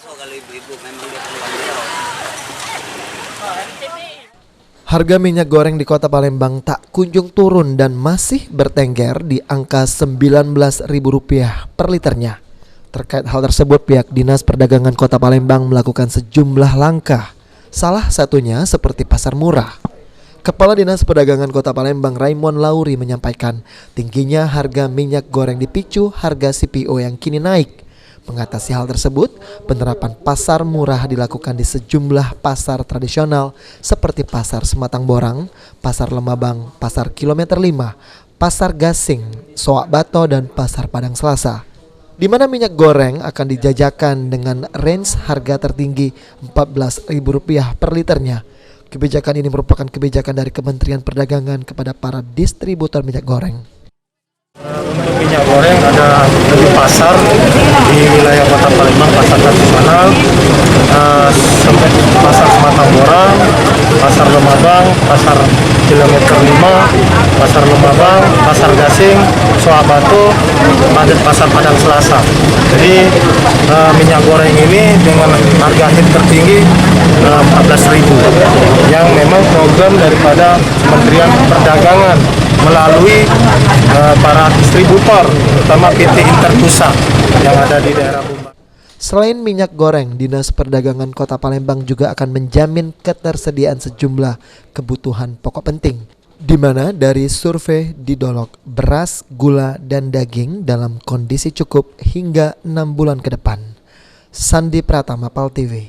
kalau ibu-ibu memang dia peluang beliau. Harga minyak goreng di Kota Palembang tak kunjung turun dan masih bertengger di angka Rp19.000 per liternya. Terkait hal tersebut, pihak Dinas Perdagangan Kota Palembang melakukan sejumlah langkah. Salah satunya seperti pasar murah. Kepala Dinas Perdagangan Kota Palembang Raymond Lauri menyampaikan tingginya harga minyak goreng dipicu harga CPO yang kini naik. Mengatasi hal tersebut, penerapan pasar murah dilakukan di sejumlah pasar tradisional seperti Pasar Sematang Borang, Pasar Lemabang, Pasar Kilometer 5, Pasar Gasing, Soak Bato, dan Pasar Padang Selasa, di mana minyak goreng akan dijajakan dengan range harga tertinggi Rp14.000 per liternya. Kebijakan ini merupakan kebijakan dari Kementerian Perdagangan kepada para distributor minyak goreng. Untuk minyak goreng ada 7 pasar di wilayah Kota Palembang, pasar tradisional, sampai Pasar Sematang Borang, Pasar Lemabang, Pasar Kilometer 5, Pasar Lemabang, Pasar Gasing, Soak Bato, Pasar Padang Selasa. Jadi minyak goreng ini dengan harga hit tertinggi 14.000 yang memang program daripada Kementerian Perdagangan melalui para distributor, terutama PT Interpusat yang ada di daerah Bumbang. Selain minyak goreng, Dinas Perdagangan Kota Palembang juga akan menjamin ketersediaan sejumlah kebutuhan pokok penting, di mana dari survei didolok beras, gula, dan daging dalam kondisi cukup hingga 6 bulan ke depan. Sandi Pratama, PAL TV.